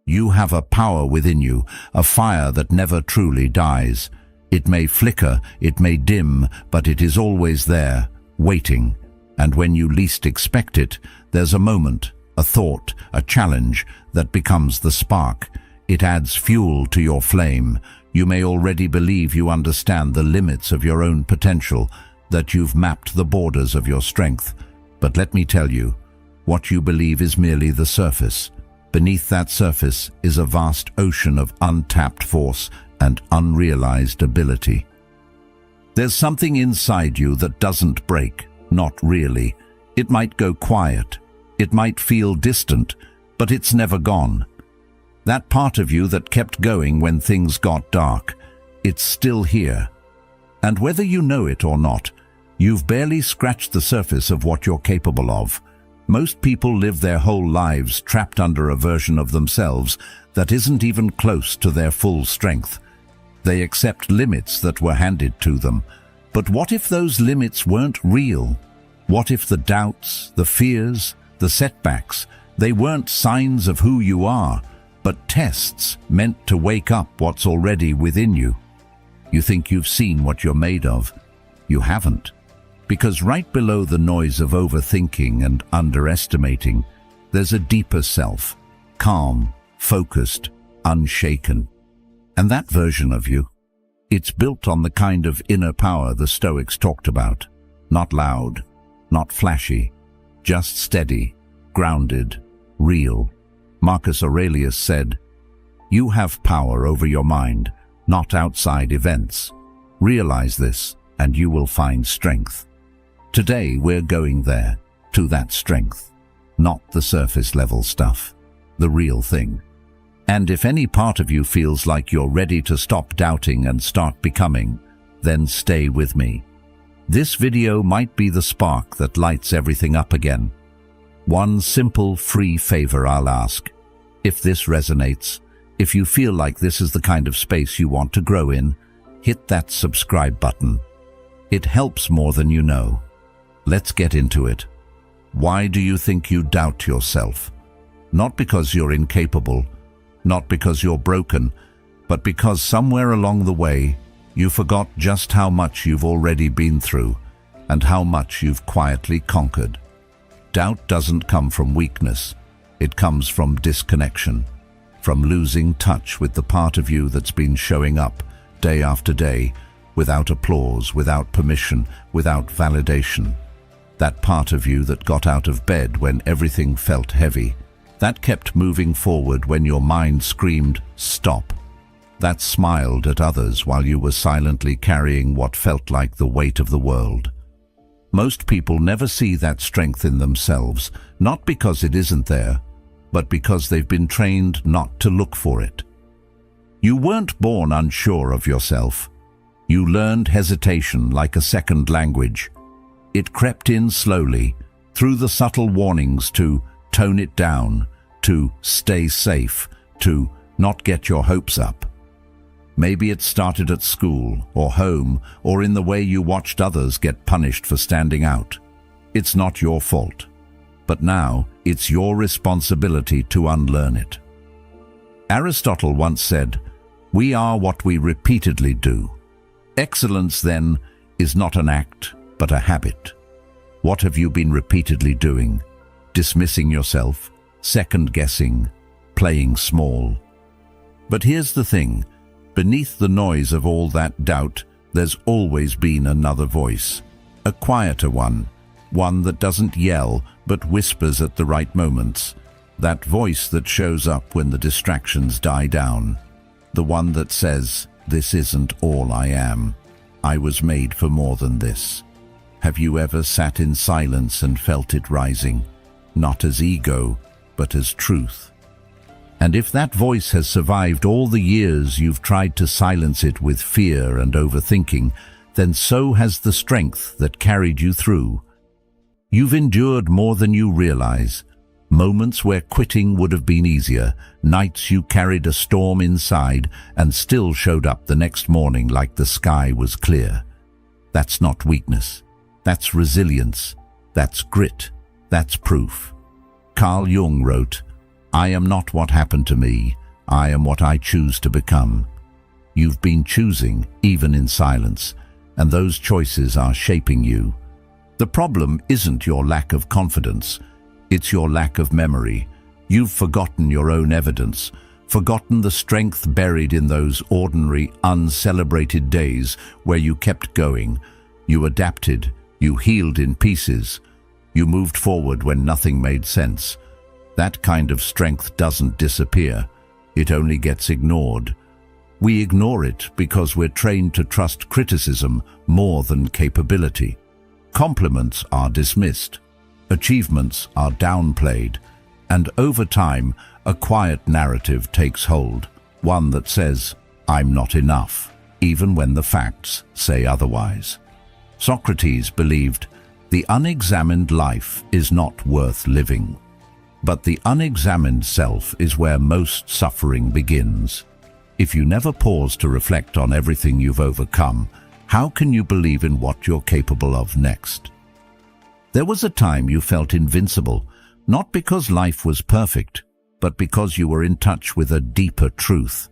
You have a power within you, a fire that never truly dies. It may flicker, it may dim, but it is always there, waiting. And when you least expect it, there's a moment, a thought, a challenge that becomes the spark. It adds fuel to your flame. You may already believe you understand the limits of your own potential, that you've mapped the borders of your strength. But let me tell you, what you believe is merely the surface. Beneath that surface is a vast ocean of untapped force and unrealized ability. There's something inside you that doesn't break, not really. It might go quiet, it might feel distant, but it's never gone. That part of you that kept going when things got dark, it's still here. And whether you know it or not, you've barely scratched the surface of what you're capable of. Most people live their whole lives trapped under a version of themselves that isn't even close to their full strength. They accept limits that were handed to them. But what if those limits weren't real? What if the doubts, the fears, the setbacks, they weren't signs of who you are, but tests meant to wake up what's already within you? You think you've seen what you're made of. You haven't. Because right below the noise of overthinking and underestimating, there's a deeper self, calm, focused, unshaken. And that version of you, it's built on the kind of inner power the Stoics talked about. Not loud, not flashy, just steady, grounded, real. Marcus Aurelius said, "You have power over your mind, not outside events. Realize this, and you will find strength." Today we're going there, to that strength, not the surface level stuff, the real thing. And if any part of you feels like you're ready to stop doubting and start becoming, then stay with me. This video might be the spark that lights everything up again. One simple, free favor I'll ask. If this resonates, if you feel like this is the kind of space you want to grow in, hit that subscribe button. It helps more than you know. Let's get into it. Why do you think you doubt yourself? Not because you're incapable, not because you're broken, but because somewhere along the way, you forgot just how much you've already been through and how much you've quietly conquered. Doubt doesn't come from weakness. It comes from disconnection, from losing touch with the part of you that's been showing up day after day, without applause, without permission, without validation. That part of you that got out of bed when everything felt heavy. That kept moving forward when your mind screamed, "Stop." That smiled at others while you were silently carrying what felt like the weight of the world. Most people never see that strength in themselves, not because it isn't there, but because they've been trained not to look for it. You weren't born unsure of yourself. You learned hesitation like a second language. It crept in slowly, through the subtle warnings to tone it down, to stay safe, to not get your hopes up. Maybe it started at school, or home, or in the way you watched others get punished for standing out. It's not your fault. But now, it's your responsibility to unlearn it. Aristotle once said, "We are what we repeatedly do." Excellence, then, is not an act, but a habit. What have you been repeatedly doing? Dismissing yourself, second-guessing, playing small. But here's the thing. Beneath the noise of all that doubt, there's always been another voice. A quieter one that doesn't yell, but whispers at the right moments. That voice that shows up when the distractions die down. The one that says, "This isn't all I am. I was made for more than this." Have you ever sat in silence and felt it rising, not as ego, but as truth? And if that voice has survived all the years you've tried to silence it with fear and overthinking, then so has the strength that carried you through. You've endured more than you realize. Moments where quitting would have been easier, nights you carried a storm inside and still showed up the next morning like the sky was clear. That's not weakness. That's resilience. That's grit. That's proof. Carl Jung wrote, I am not what happened to me. I am what I choose to become. You've been choosing, even in silence, and those choices are shaping you. The problem isn't your lack of confidence. It's your lack of memory. You've forgotten your own evidence, forgotten the strength buried in those ordinary, uncelebrated days where you kept going. You adapted, you healed in pieces, you moved forward when nothing made sense. That kind of strength doesn't disappear. It only gets ignored. We ignore it because we're trained to trust criticism more than capability. Compliments are dismissed. Achievements are downplayed. And over time, a quiet narrative takes hold, one that says, I'm not enough, even when the facts say otherwise. Socrates believed, the unexamined life is not worth living. But the unexamined self is where most suffering begins. If you never pause to reflect on everything you've overcome, how can you believe in what you're capable of next? There was a time you felt invincible, not because life was perfect, but because you were in touch with a deeper truth.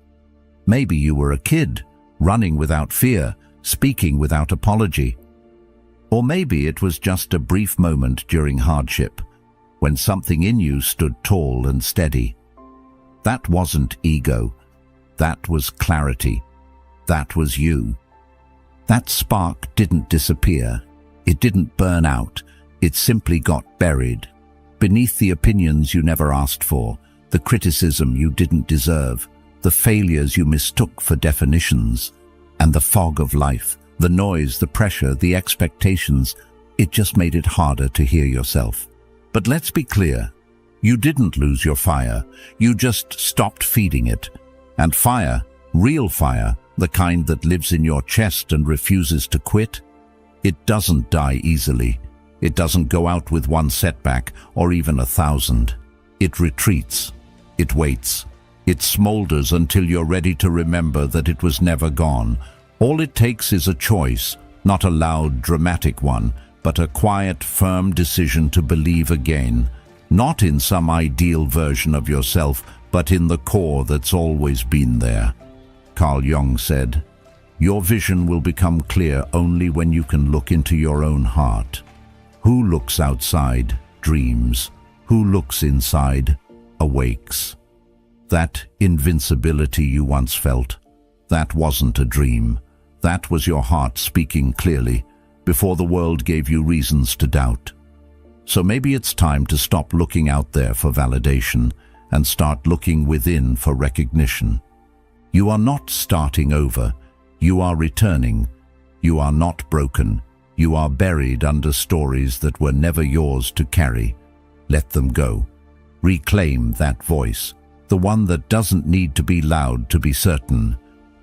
Maybe you were a kid, running without fear, speaking without apology. Or maybe it was just a brief moment during hardship, when something in you stood tall and steady. That wasn't ego. That was clarity. That was you. That spark didn't disappear. It didn't burn out. It simply got buried. Beneath the opinions you never asked for, the criticism you didn't deserve, the failures you mistook for definitions, and the fog of life, the noise, the pressure, the expectations, it just made it harder to hear yourself. But let's be clear, you didn't lose your fire, you just stopped feeding it. And fire, real fire, the kind that lives in your chest and refuses to quit, it doesn't die easily. It doesn't go out with one setback or even 1,000. It retreats. It waits. It smolders until you're ready to remember that it was never gone. All it takes is a choice, not a loud, dramatic one, but a quiet, firm decision to believe again, not in some ideal version of yourself, but in the core that's always been there. Carl Jung said, "Your vision will become clear only when you can look into your own heart. Who looks outside dreams. Who looks inside awakes." That invincibility you once felt, that wasn't a dream. That was your heart speaking clearly before the world gave you reasons to doubt. So maybe it's time to stop looking out there for validation and start looking within for recognition. You are not starting over. You are returning. You are not broken. You are buried under stories that were never yours to carry. Let them go. Reclaim that voice, the one that doesn't need to be loud to be certain,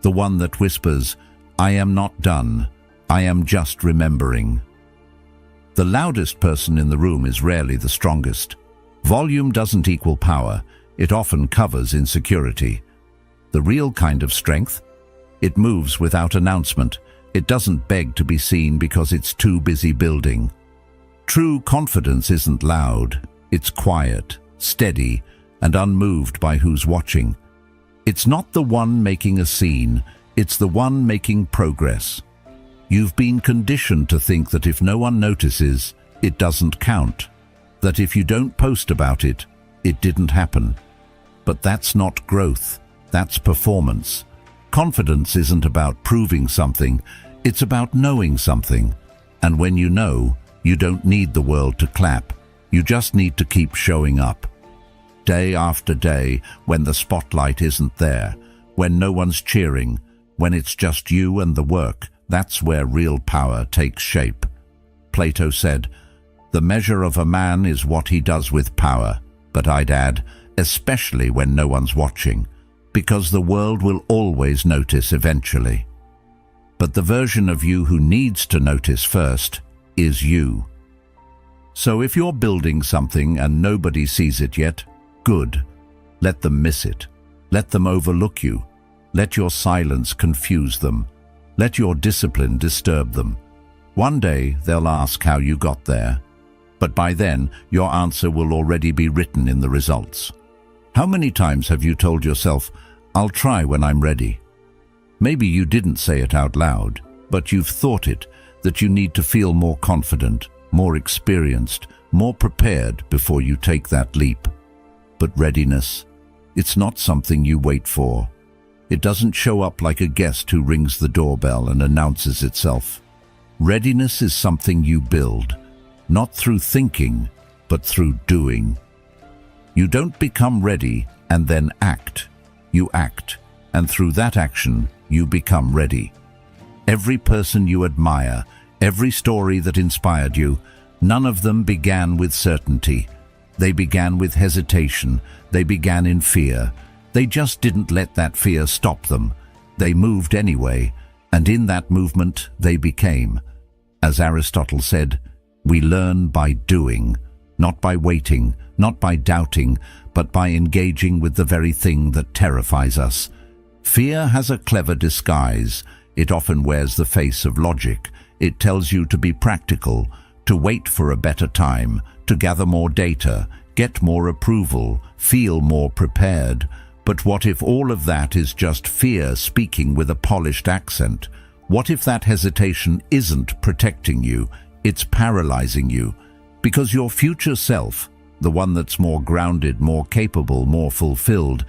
the one that whispers, "I am not done. I am just remembering." The loudest person in the room is rarely the strongest. Volume doesn't equal power. It often covers insecurity. The real kind of strength? It moves without announcement. It doesn't beg to be seen because it's too busy building. True confidence isn't loud. It's quiet, steady, and unmoved by who's watching. It's not the one making a scene. It's the one making progress. You've been conditioned to think that if no one notices, it doesn't count. That if you don't post about it, it didn't happen. But that's not growth. That's performance. Confidence isn't about proving something. It's about knowing something. And when you know, you don't need the world to clap. You just need to keep showing up. Day after day, when the spotlight isn't there, when no one's cheering, when it's just you and the work, that's where real power takes shape. Plato said, "The measure of a man is what he does with power," but I'd add, especially when no one's watching, because the world will always notice eventually. But the version of you who needs to notice first is you. So if you're building something and nobody sees it yet, good. Let them miss it. Let them overlook you. Let your silence confuse them. Let your discipline disturb them. One day they'll ask how you got there, but by then your answer will already be written in the results. How many times have you told yourself, "I'll try when I'm ready"? Maybe you didn't say it out loud, but you've thought it, that you need to feel more confident, more experienced, more prepared before you take that leap. But readiness, it's not something you wait for. It doesn't show up like a guest who rings the doorbell and announces itself. Readiness is something you build, not through thinking, but through doing. You don't become ready and then act. You act, and through that action, you become ready. Every person you admire, every story that inspired you, none of them began with certainty. They began with hesitation. They began in fear. They just didn't let that fear stop them. They moved anyway, and in that movement they became. As Aristotle said, we learn by doing, not by waiting, not by doubting, but by engaging with the very thing that terrifies us. Fear has a clever disguise. It often wears the face of logic. It tells you to be practical, to wait for a better time, to gather more data, get more approval, feel more prepared. But what if all of that is just fear speaking with a polished accent? What if that hesitation isn't protecting you, it's paralyzing you? Because your future self, the one that's more grounded, more capable, more fulfilled,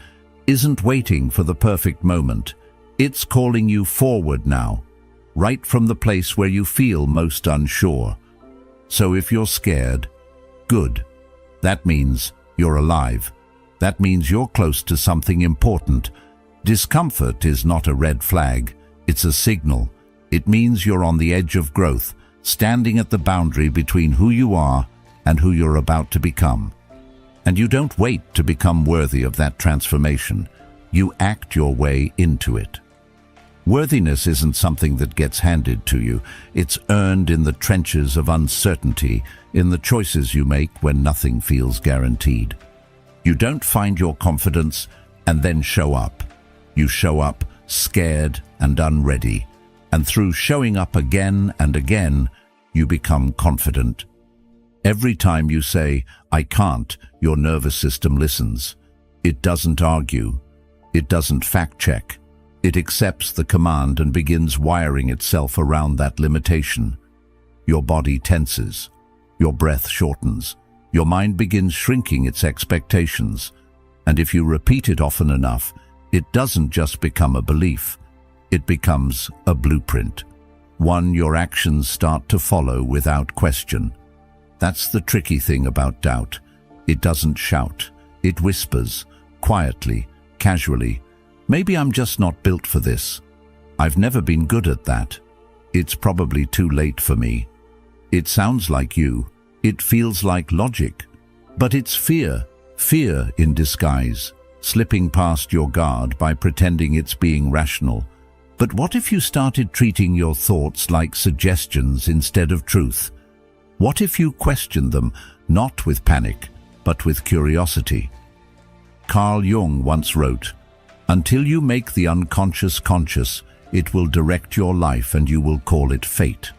isn't waiting for the perfect moment. It's calling you forward now, right from the place where you feel most unsure. So if you're scared, good. That means you're alive. That means you're close to something important. Discomfort is not a red flag, it's a signal. It means you're on the edge of growth, standing at the boundary between who you are and who you're about to become. And you don't wait to become worthy of that transformation. You act your way into it. Worthiness isn't something that gets handed to you. It's earned in the trenches of uncertainty, in the choices you make when nothing feels guaranteed. You don't find your confidence and then show up. You show up scared and unready. And through showing up again and again, you become confident. Every time you say, "I can't," your nervous system listens. It doesn't argue. It doesn't fact-check. It accepts the command and begins wiring itself around that limitation. Your body tenses. Your breath shortens. Your mind begins shrinking its expectations. And if you repeat it often enough, it doesn't just become a belief. It becomes a blueprint. One your actions start to follow without question. That's the tricky thing about doubt. It doesn't shout. It whispers, quietly, casually. Maybe I'm just not built for this. I've never been good at that. It's probably too late for me. It sounds like you. It feels like logic. But it's fear. Fear in disguise, slipping past your guard by pretending it's being rational. But what if you started treating your thoughts like suggestions instead of truth? What if you questioned them, not with panic, but with curiosity? Carl Jung once wrote, "Until you make the unconscious conscious, it will direct your life and you will call it fate."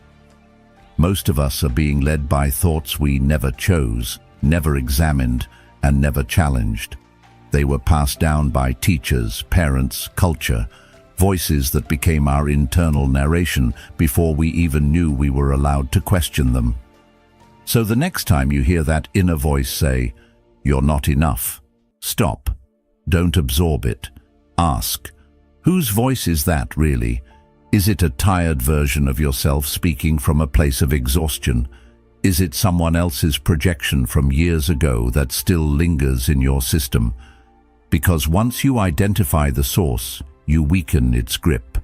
Most of us are being led by thoughts we never chose, never examined, and never challenged. They were passed down by teachers, parents, culture, voices that became our internal narration before we even knew we were allowed to question them. So the next time you hear that inner voice say, "You're not enough," stop. Don't absorb it. Ask, whose voice is that really? Is it a tired version of yourself speaking from a place of exhaustion? Is it someone else's projection from years ago that still lingers in your system? Because once you identify the source, you weaken its grip.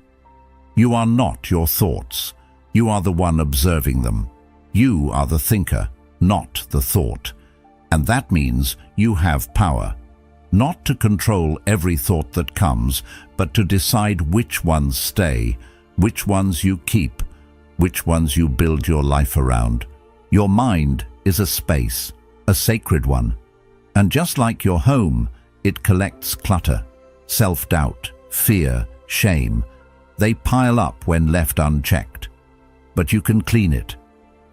You are not your thoughts. You are the one observing them. You are the thinker, not the thought. And that means you have power. Not to control every thought that comes, but to decide which ones stay, which ones you keep, which ones you build your life around. Your mind is a space, a sacred one. And just like your home, it collects clutter, self-doubt, fear, shame. They pile up when left unchecked. But you can clean it.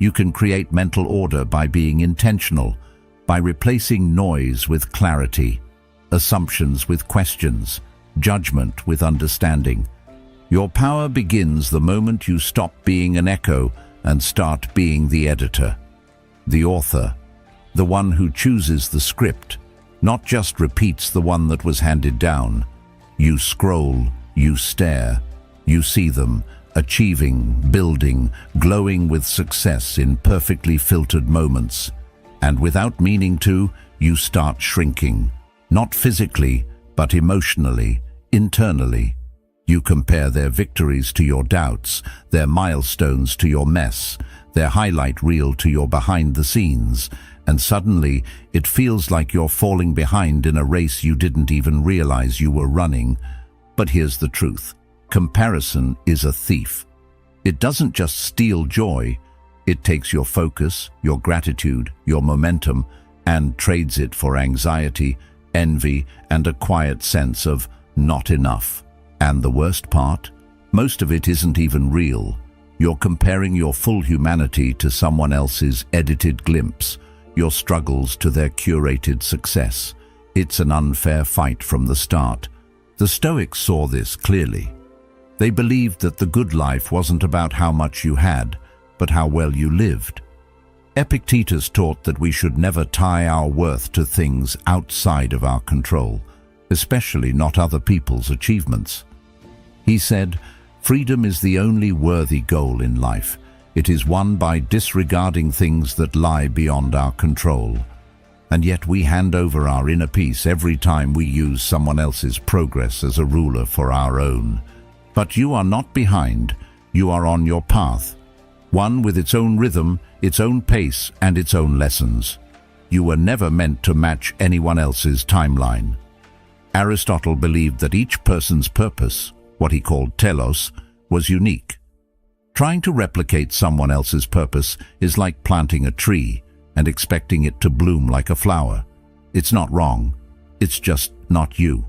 You can create mental order by being intentional, by replacing noise with clarity. assumptions with questions, judgment with understanding. Your power begins the moment you stop being an echo and start being the editor, the author, the one who chooses the script, not just repeats the one that was handed down. You scroll, you stare, you see them, achieving, building, glowing with success in perfectly filtered moments. And without meaning to, you start shrinking, not physically, but emotionally, internally. You compare their victories to your doubts, their milestones to your mess, their highlight reel to your behind the scenes, and suddenly it feels like you're falling behind in a race you didn't even realize you were running. But here's the truth. Comparison is a thief. It doesn't just steal joy, it takes your focus, your gratitude, your momentum, and trades it for anxiety, envy, and a quiet sense of not enough. And the worst part? Most of it isn't even real. You're comparing your full humanity to someone else's edited glimpse, your struggles to their curated success. It's an unfair fight from the start. The Stoics saw this clearly. They believed that the good life wasn't about how much you had, but how well you lived. Epictetus taught that we should never tie our worth to things outside of our control, especially not other people's achievements. He said, "Freedom is the only worthy goal in life. It is won by disregarding things that lie beyond our control." And yet we hand over our inner peace every time we use someone else's progress as a ruler for our own. But you are not behind, you are on your path, one with its own rhythm, its own pace, and its own lessons. You were never meant to match anyone else's timeline. Aristotle believed that each person's purpose, what he called telos, was unique. Trying to replicate someone else's purpose is like planting a tree and expecting it to bloom like a flower. It's not wrong, it's just not you.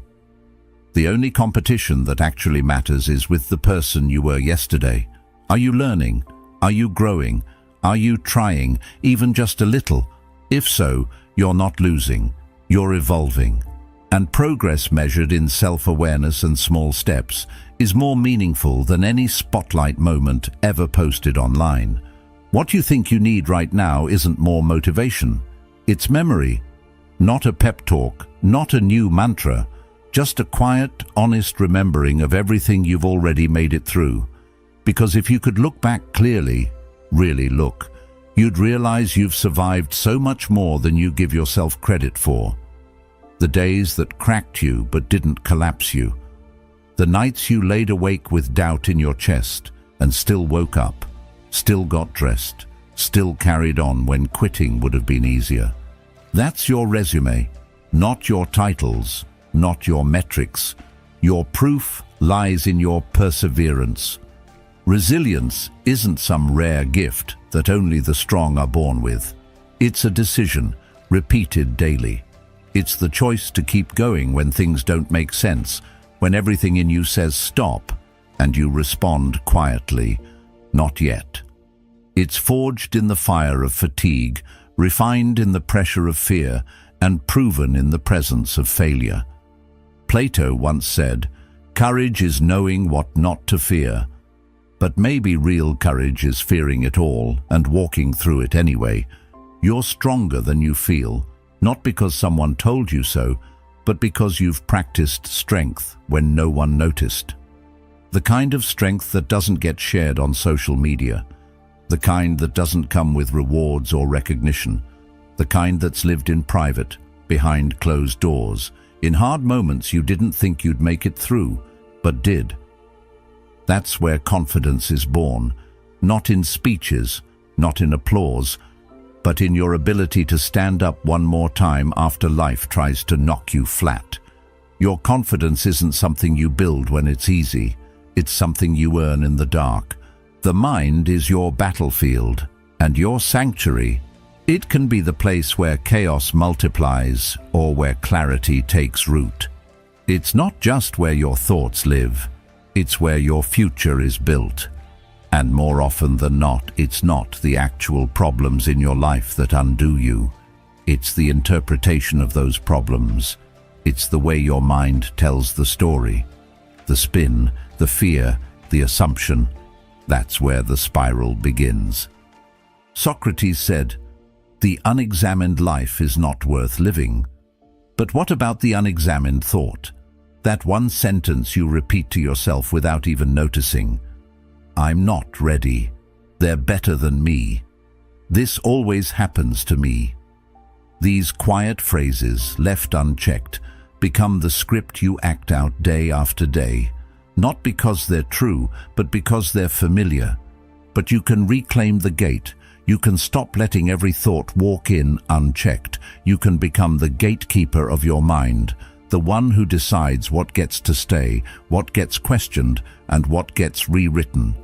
The only competition that actually matters is with the person you were yesterday. Are you learning? Are you growing? Are you trying, even just a little? If so, you're not losing, you're evolving. And progress measured in self-awareness and small steps is more meaningful than any spotlight moment ever posted online. What you think you need right now isn't more motivation. It's memory. Not a pep talk, not a new mantra, just a quiet, honest remembering of everything you've already made it through. Because if you could look back clearly, really look, you'd realize you've survived so much more than you give yourself credit for. The days that cracked you but didn't collapse you. The nights you laid awake with doubt in your chest and still woke up, still got dressed, still carried on when quitting would have been easier. That's your resume, not your titles, not your metrics. Your proof lies in your perseverance. Resilience isn't some rare gift that only the strong are born with. It's a decision, repeated daily. It's the choice to keep going when things don't make sense, when everything in you says stop, and you respond quietly, not yet. It's forged in the fire of fatigue, refined in the pressure of fear, and proven in the presence of failure. Plato once said, "Courage is knowing what not to fear." But maybe real courage is fearing it all and walking through it anyway. You're stronger than you feel, not because someone told you so, but because you've practiced strength when no one noticed. The kind of strength that doesn't get shared on social media, the kind that doesn't come with rewards or recognition, the kind that's lived in private, behind closed doors, in hard moments you didn't think you'd make it through, but did. That's where confidence is born, not in speeches, not in applause, but in your ability to stand up one more time after life tries to knock you flat. Your confidence isn't something you build when it's easy, it's something you earn in the dark. The mind is your battlefield, and your sanctuary. It can be the place where chaos multiplies or where clarity takes root. It's not just where your thoughts live, it's where your future is built. And more often than not, it's not the actual problems in your life that undo you. It's the interpretation of those problems. It's the way your mind tells the story. The spin, the fear, the assumption. That's where the spiral begins. Socrates said, "The unexamined life is not worth living." But what about the unexamined thought? That one sentence you repeat to yourself without even noticing. "I'm not ready. They're better than me. This always happens to me." These quiet phrases, left unchecked, become the script you act out day after day, not because they're true, but because they're familiar. But you can reclaim the gate. You can stop letting every thought walk in unchecked. You can become the gatekeeper of your mind, the one who decides what gets to stay, what gets questioned, and what gets rewritten.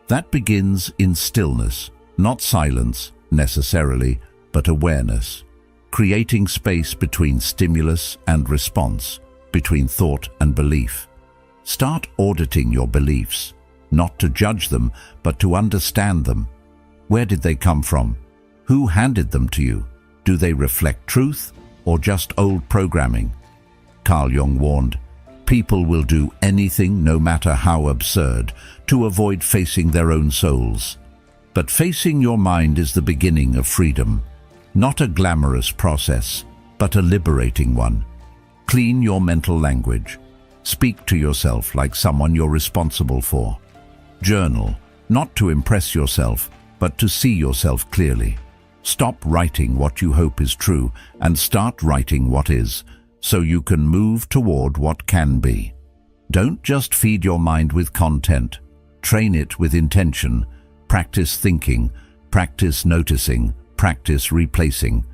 That begins in stillness, not silence necessarily, but awareness. Creating space between stimulus and response, between thought and belief. Start auditing your beliefs, not to judge them, but to understand them. Where did they come from? Who handed them to you? Do they reflect truth or just old programming? Carl Jung warned, "People will do anything, no matter how absurd, to avoid facing their own souls." But facing your mind is the beginning of freedom. Not a glamorous process, but a liberating one. Clean your mental language. Speak to yourself like someone you're responsible for. Journal, not to impress yourself, but to see yourself clearly. Stop writing what you hope is true and start writing what is, so you can move toward what can be. Don't just feed your mind with content. Train it with intention. Practice thinking, practice noticing, practice replacing.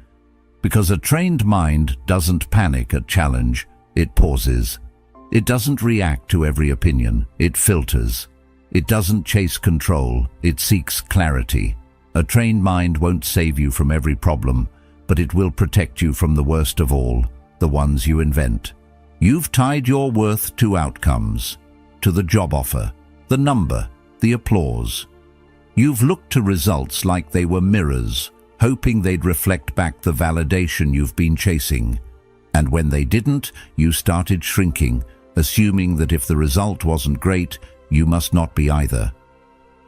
Because a trained mind doesn't panic at challenge, it pauses. It doesn't react to every opinion, it filters. It doesn't chase control, it seeks clarity. A trained mind won't save you from every problem, but it will protect you from the worst of all, the ones you invent. You've tied your worth to outcomes, to the job offer, the number, the applause. You've looked to results like they were mirrors, hoping they'd reflect back the validation you've been chasing. And when they didn't, you started shrinking, assuming that if the result wasn't great, you must not be either.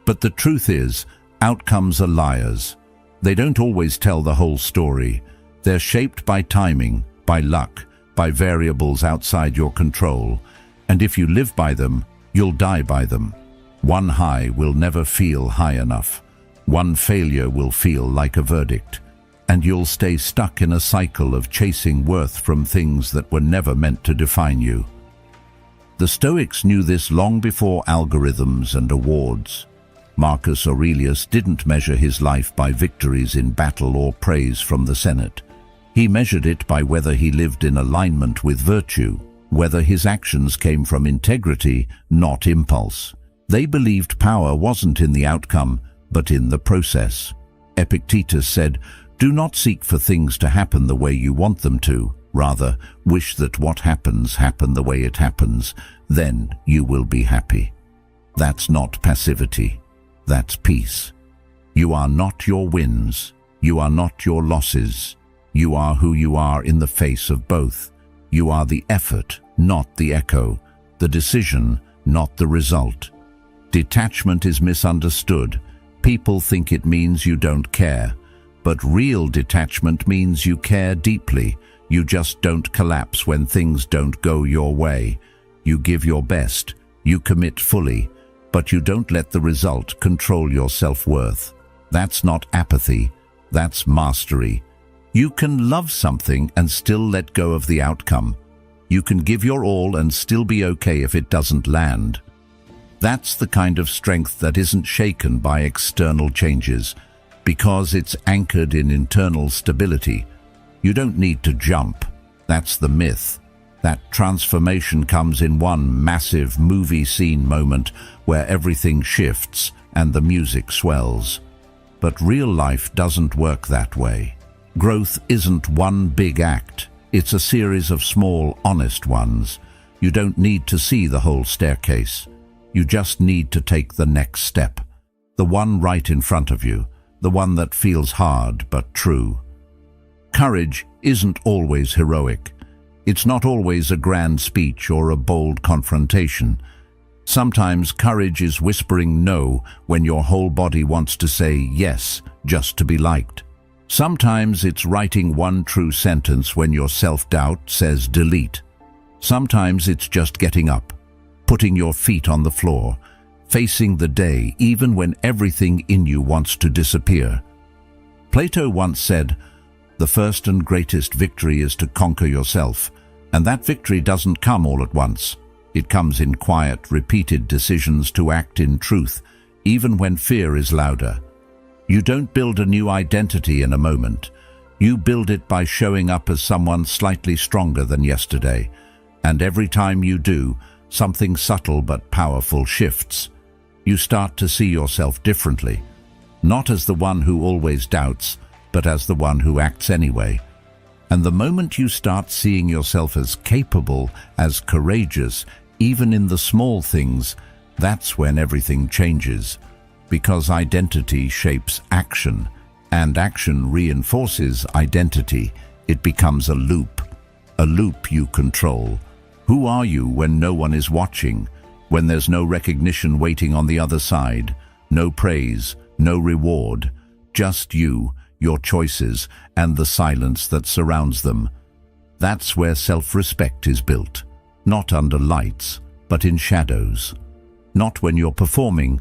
But the truth is, outcomes are liars. They don't always tell the whole story. They're shaped by timing, by luck, by variables outside your control. And if you live by them, you'll die by them. One high will never feel high enough. One failure will feel like a verdict. And you'll stay stuck in a cycle of chasing worth from things that were never meant to define you. The Stoics knew this long before algorithms and awards. Marcus Aurelius didn't measure his life by victories in battle or praise from the Senate. He measured it by whether he lived in alignment with virtue, whether his actions came from integrity, not impulse. They believed power wasn't in the outcome, but in the process. Epictetus said, "Do not seek for things to happen the way you want them to. Rather, wish that what happens happen the way it happens. Then you will be happy." That's not passivity. That's peace. You are not your wins. You are not your losses. You are who you are in the face of both. You are the effort, not the echo. The decision, not the result. Detachment is misunderstood. People think it means you don't care. But real detachment means you care deeply. You just don't collapse when things don't go your way. You give your best. You commit fully. But you don't let the result control your self-worth. That's not apathy. That's mastery. You can love something and still let go of the outcome. You can give your all and still be okay if it doesn't land. That's the kind of strength that isn't shaken by external changes, because it's anchored in internal stability. You don't need to jump. That's the myth. That transformation comes in one massive movie scene moment where everything shifts and the music swells. But real life doesn't work that way. Growth isn't one big act. It's a series of small, honest ones. You don't need to see the whole staircase. You just need to take the next step. The one right in front of you. The one that feels hard but true. Courage isn't always heroic. It's not always a grand speech or a bold confrontation. Sometimes courage is whispering no when your whole body wants to say yes just to be liked. Sometimes it's writing one true sentence when your self-doubt says delete. Sometimes it's just getting up, putting your feet on the floor, facing the day even when everything in you wants to disappear. Plato once said, "The first and greatest victory is to conquer yourself, and that victory doesn't come all at once. It comes in quiet, repeated decisions to act in truth, even when fear is louder. You don't build a new identity in a moment. You build it by showing up as someone slightly stronger than yesterday. And every time you do, something subtle but powerful shifts. You start to see yourself differently, not as the one who always doubts, but as the one who acts anyway. And the moment you start seeing yourself as capable, as courageous, even in the small things, that's when everything changes. Because identity shapes action, and action reinforces identity. It becomes a loop you control. Who are you when no one is watching, when there's no recognition waiting on the other side, no praise, no reward, just you, your choices, and the silence that surrounds them? That's where self-respect is built, not under lights, but in shadows. Not when you're performing,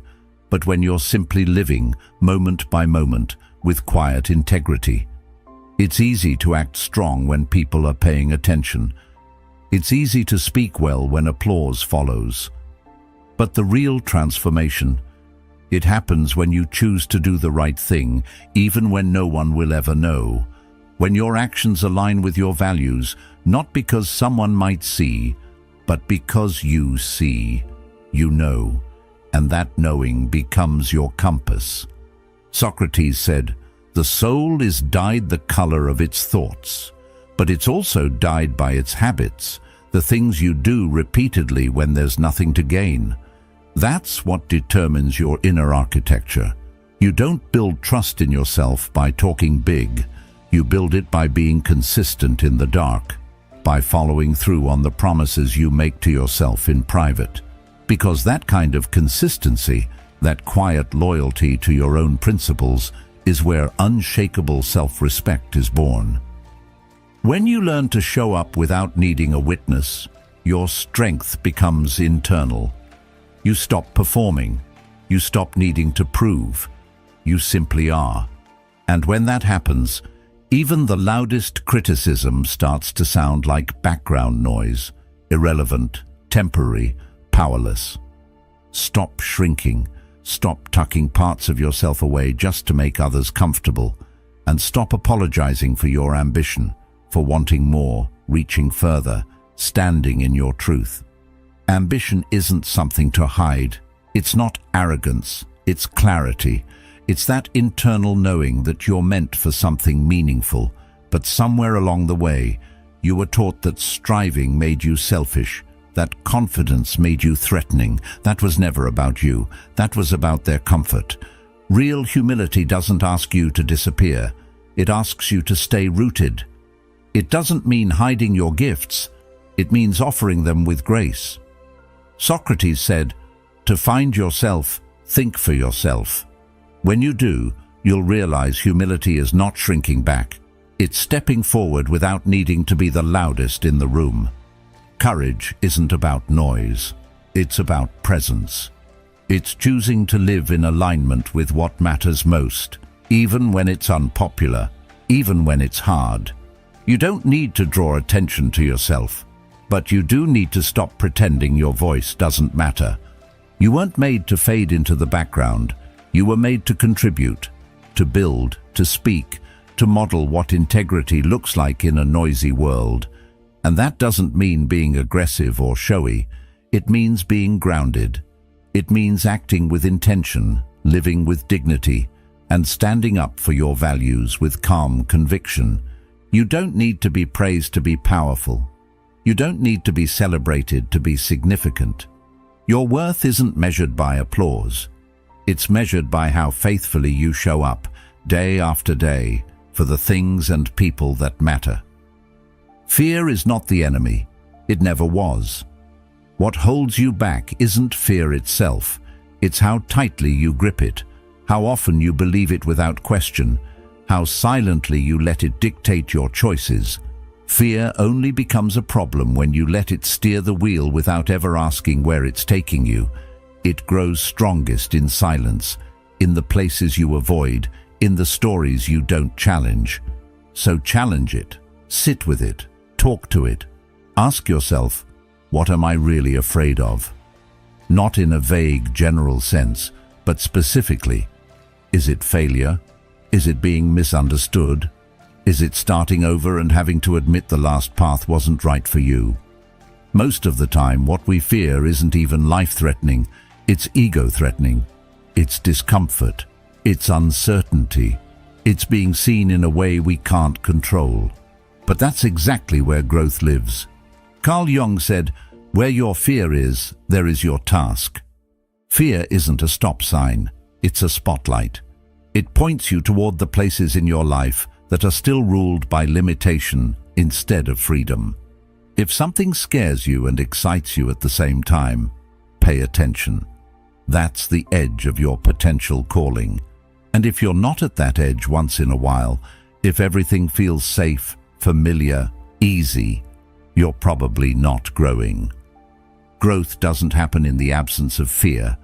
but when you're simply living, moment by moment, with quiet integrity. It's easy to act strong when people are paying attention. It's easy to speak well when applause follows. But the real transformation, it happens when you choose to do the right thing, even when no one will ever know. When your actions align with your values, not because someone might see, but because you see, you know. And that knowing becomes your compass. Socrates said, "The soul is dyed the color of its thoughts, but it's also dyed by its habits, the things you do repeatedly when there's nothing to gain." That's what determines your inner architecture. You don't build trust in yourself by talking big. You build it by being consistent in the dark, by following through on the promises you make to yourself in private. Because that kind of consistency, that quiet loyalty to your own principles, is where unshakable self-respect is born. When you learn to show up without needing a witness, your strength becomes internal. You stop performing. You stop needing to prove. You simply are. And when that happens, even the loudest criticism starts to sound like background noise, irrelevant, temporary, powerless. Stop shrinking. Stop tucking parts of yourself away just to make others comfortable. And stop apologizing for your ambition, for wanting more, reaching further, standing in your truth. Ambition isn't something to hide. It's not arrogance. It's clarity. It's that internal knowing that you're meant for something meaningful, but somewhere along the way, you were taught that striving made you selfish, that confidence made you threatening. That was never about you. That was about their comfort. Real humility doesn't ask you to disappear. It asks you to stay rooted. It doesn't mean hiding your gifts. It means offering them with grace. Socrates said, "To find yourself, think for yourself." When you do, you'll realize humility is not shrinking back. It's stepping forward without needing to be the loudest in the room. Courage isn't about noise. It's about presence. It's choosing to live in alignment with what matters most, even when it's unpopular, even when it's hard. You don't need to draw attention to yourself, but you do need to stop pretending your voice doesn't matter. You weren't made to fade into the background. You were made to contribute, to build, to speak, to model what integrity looks like in a noisy world. And that doesn't mean being aggressive or showy. It means being grounded. It means acting with intention, living with dignity, and standing up for your values with calm conviction. You don't need to be praised to be powerful. You don't need to be celebrated to be significant. Your worth isn't measured by applause. It's measured by how faithfully you show up, day after day, for the things and people that matter. Fear is not the enemy. It never was. What holds you back isn't fear itself. It's how tightly you grip it, how often you believe it without question, how silently you let it dictate your choices. Fear only becomes a problem when you let it steer the wheel without ever asking where it's taking you. It grows strongest in silence, in the places you avoid, in the stories you don't challenge. So challenge it, sit with it, talk to it. Ask yourself, what am I really afraid of? Not in a vague general sense, but specifically. Is it failure? Is it being misunderstood? Is it starting over and having to admit the last path wasn't right for you? Most of the time, what we fear isn't even life-threatening, it's ego-threatening. It's discomfort. It's uncertainty. It's being seen in a way we can't control. But that's exactly where growth lives. Carl Jung said, "Where your fear is, there is your task." Fear isn't a stop sign, it's a spotlight. It points you toward the places in your life that are still ruled by limitation instead of freedom. If something scares you and excites you at the same time, pay attention. That's the edge of your potential calling. And if you're not at that edge once in a while, if everything feels safe, familiar, easy, you're probably not growing. Growth doesn't happen in the absence of fear.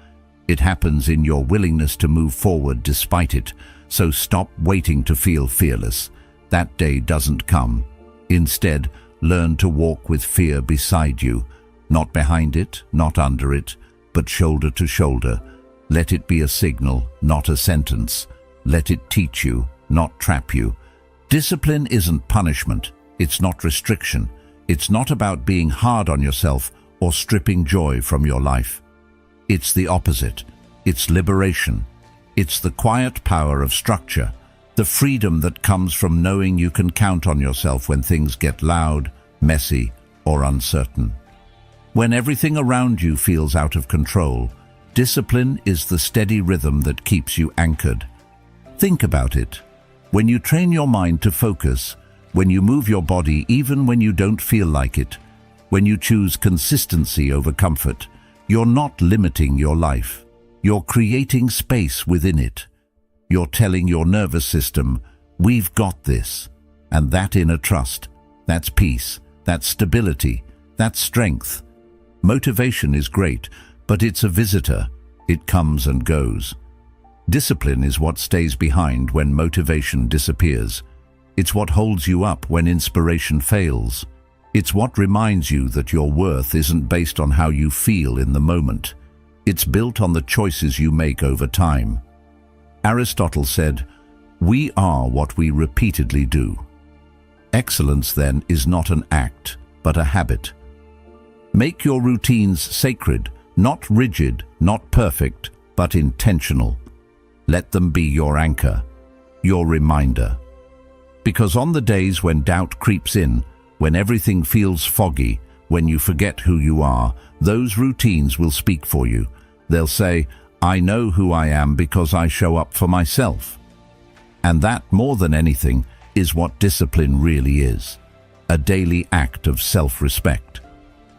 It happens in your willingness to move forward despite it. So stop waiting to feel fearless. That day doesn't come. Instead, learn to walk with fear beside you, not behind it, not under it, but shoulder to shoulder. Let it be a signal, not a sentence. Let it teach you, not trap you. Discipline isn't punishment. It's not restriction. It's not about being hard on yourself or stripping joy from your life. It's the opposite. It's liberation. It's the quiet power of structure, the freedom that comes from knowing you can count on yourself when things get loud, messy, or uncertain. When everything around you feels out of control, discipline is the steady rhythm that keeps you anchored. Think about it. When you train your mind to focus, when you move your body even when you don't feel like it, when you choose consistency over comfort, you're not limiting your life. You're creating space within it. You're telling your nervous system, we've got this. And that inner trust, that's peace, that's stability, that's strength. Motivation is great, but it's a visitor. It comes and goes. Discipline is what stays behind when motivation disappears. It's what holds you up when inspiration fails. It's what reminds you that your worth isn't based on how you feel in the moment. It's built on the choices you make over time. Aristotle said, "We are what we repeatedly do." Excellence, then, is not an act, but a habit. Make your routines sacred, not rigid, not perfect, but intentional. Let them be your anchor, your reminder. Because on the days when doubt creeps in, when everything feels foggy, when you forget who you are, those routines will speak for you. They'll say, "I know who I am because I show up for myself." And that, more than anything, is what discipline really is. A daily act of self-respect.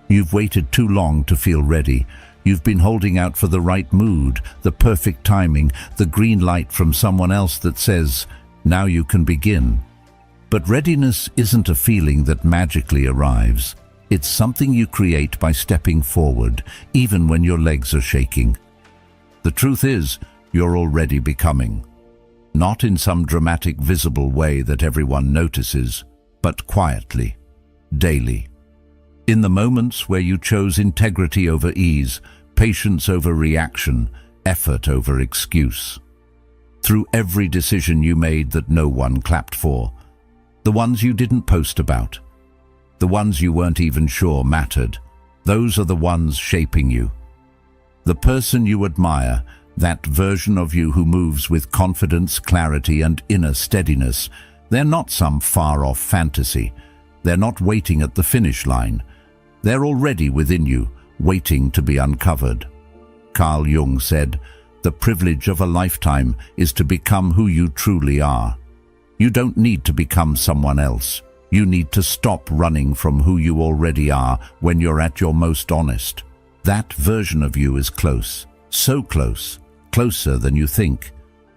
You've waited too long to feel ready. You've been holding out for the right mood, the perfect timing, the green light from someone else that says, "Now you can begin." But readiness isn't a feeling that magically arrives. It's something you create by stepping forward, even when your legs are shaking. The truth is, you're already becoming. Not in some dramatic, visible way that everyone notices, but quietly, daily. In the moments where you chose integrity over ease, patience over reaction, effort over excuse. Through every decision you made that no one clapped for. The ones you didn't post about. The ones you weren't even sure mattered. Those are the ones shaping you. The person you admire, that version of you who moves with confidence, clarity, and inner steadiness, they're not some far-off fantasy. They're not waiting at the finish line. They're already within you, waiting to be uncovered. Carl Jung said, "The privilege of a lifetime is to become who you truly are." You don't need to become someone else. You need to stop running from who you already are when you're at your most honest. That version of you is close, so close, closer than you think.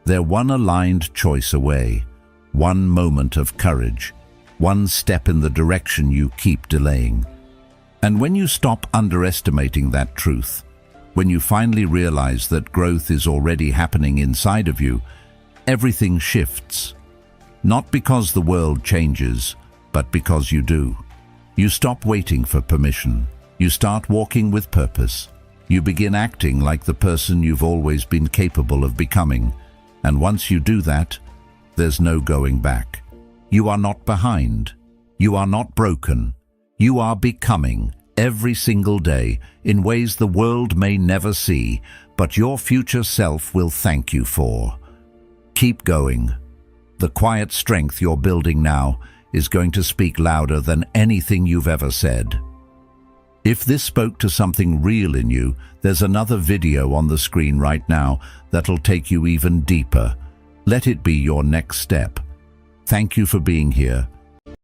They're one aligned choice away, one moment of courage, one step in the direction you keep delaying. And when you stop underestimating that truth, when you finally realize that growth is already happening inside of you, everything shifts. Not because the world changes, but because you do. You stop waiting for permission. You start walking with purpose. You begin acting like the person you've always been capable of becoming. And once you do that, there's no going back. You are not behind. You are not broken. You are becoming every single day in ways the world may never see, but your future self will thank you for. Keep going. The quiet strength you're building now is going to speak louder than anything you've ever said. If this spoke to something real in you, there's another video on the screen right now that'll take you even deeper. Let it be your next step. Thank you for being here.